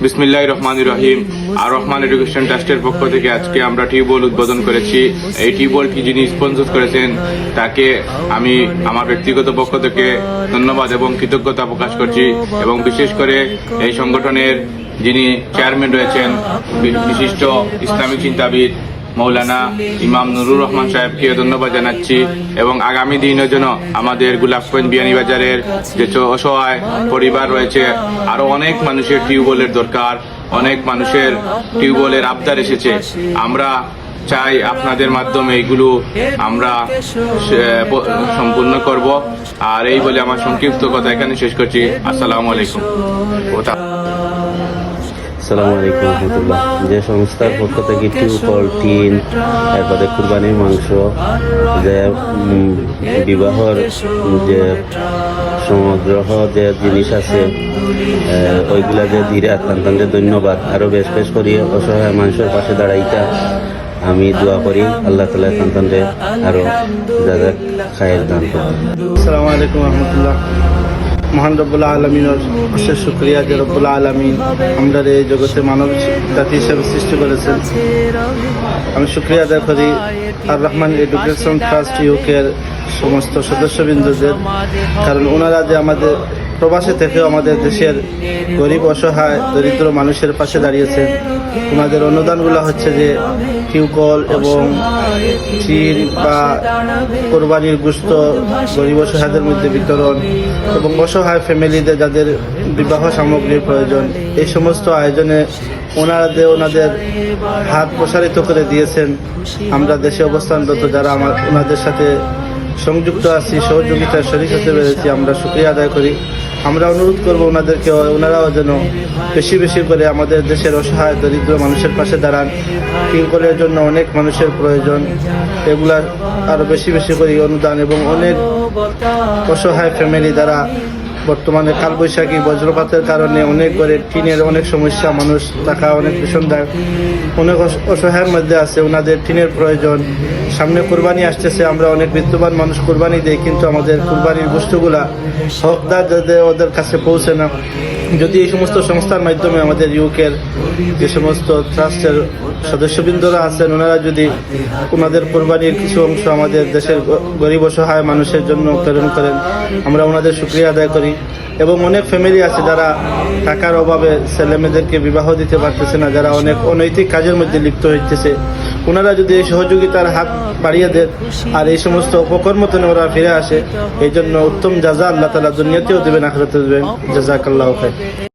বিসমিল্লাহির রহমানির রহিম। আর রহমান এডুকেশন ট্রাস্টের পক্ষ থেকে আজকে আমরা টিউবওয়েল উদ্বোধন করেছি। এই টিউবওয়েলটি যিনি স্পন্সর করেছেন তাকে আমি আমার ব্যক্তিগত পক্ষ থেকে ধন্যবাদ এবং কৃতজ্ঞতা প্রকাশ করছি, এবং বিশেষ করে এই সংগঠনের যিনি চেয়ারম্যান রয়েছেন বিশিষ্ট ইসলামিক চিন্তাবিদ মৌলানা ইমাম নুরুর রহমান সাহেবকে ধন্যবাদ জানাচ্ছি। এবং আগামী দিনের জন্য আমাদের গোলাপগঞ্জ বিয়ানীবাজারের যে অসহায় পরিবার রয়েছে, আরো অনেক মানুষের টিউবওয়েলের দরকার, অনেক মানুষের টিউবওয়েলের আবদার এসেছে। আমরা চাই আপনাদের মাধ্যমে এইগুলো আমরা সম্পূর্ণ করব। আর এই বলে আমার সংক্ষিপ্ত কথা এখানে শেষ করছি। আসসালামু আলাইকুম। আসসালামু আলাইকুম রহমতুল্লাহ। যে সংস্থার পক্ষ থেকে টিউবওয়েল, টিন, এরপরে কুরবানির মাংস, যে বিবাহর যে সমগ্র যে জিনিস আছে ওইগুলা যে ধীরে আত্মান্তরে ধন্যবাদ। আরো বেশ বেশ করি অসহায় মানুষের পাশে দাঁড়াইতা আমি দোয়া করি আল্লাহ তাআলা সন্তানরে আরো যারা খায়ের দান করেন। আসসালামু আলাইকুম রহমতুল্লাহ। মহান রব্বুল আলমিনের অশেষ শুক্রিয়া যে রব্বুল আলমিন আমরা এই জগতে মানব জাতি হিসেবে সৃষ্টি করেছেন। আমি শুক্রিয়া আদায় করি আর রহমান এডুকেশন ট্রাস্ট ইউকের সমস্ত সদস্যবৃন্দদের, কারণ ওনারা যে আমাদের প্রবাসে থেকেও আমাদের দেশের গরিব অসহায় দরিদ্র মানুষের পাশে দাঁড়িয়েছেন। ওনাদের অনুদানগুলো হচ্ছে যে টিউবওয়েল এবং টিন বা কোরবানির গোশত গরিব অসহায়দের মধ্যে বিতরণ, এবং অসহায় ফ্যামিলিদের যাদের বিবাহ সামগ্রীর প্রয়োজন, এই সমস্ত আয়োজনে ওনাদের হাত প্রসারিত করে দিয়েছেন। আমরা দেশে অবস্থানরত যারা ওনাদের সাথে সংযুক্ত আছি, সহযোগিতায় শরীক হতে পেরেছি, আমরা শুকরিয়া আদায় করি। আমরা অনুরোধ করব ওনাদেরকে, ওনারাও যেন বেশি বেশি করে আমাদের দেশের অসহায় দরিদ্র মানুষের পাশে দাঁড়ান। টিউবওয়েলের জন্য অনেক মানুষের প্রয়োজন, এগুলা আরো বেশি বেশি করে অনুদান, এবং অনেক অসহায় ফ্যামিলি দ্বারা বর্তমানে কালবৈশাখী বজ্রপাতের কারণে অনেক করে টিনের অনেক সমস্যা, মানুষ থাকা অনেক ভীষণদায়ক, অনেক অসহায়ের মধ্যে আছে, ওনাদের টিনের প্রয়োজন। সামনে কুরবানি আসতেছে, আমরা অনেক বিদ্যমান মানুষ কুরবানি দেই, কিন্তু আমাদের কুরবানির বস্তুগুলা হকদার যাদের ওদের কাছে পৌঁছে না। যদি এই সমস্ত সংস্থার মাধ্যমে আমাদের ইউকের যে সমস্ত ট্রাস্টের সদস্যবৃন্দরা আছেন, ওনারা যদি ওনাদের কোরবানির কিছু অংশ আমাদের দেশের গরিব অসহায় মানুষের জন্য প্রেরণ করেন, আমরা ওনাদের শুকরিয়া আদায় করি। এবং অনেক ফ্যামিলি আছে যারা টাকার অভাবে ছেলে মেয়েদেরকে বিবাহ দিতে পারতেছে না, যারা অনেক অনৈতিক কাজের মধ্যে লিপ্ত হইতেছে, ওনারা যদি এই সহযোগিতার হাত বাড়িয়ে দেন আর এই সমস্ত অপকর্ম থেকে ওরা ফিরে আসে, এই জন্য উত্তম জাযা আল্লাহ তাআলা দুনিয়াতেও দেবেন, আখিরাতেও দেবেন। জাযাকাল্লাহু খাইর।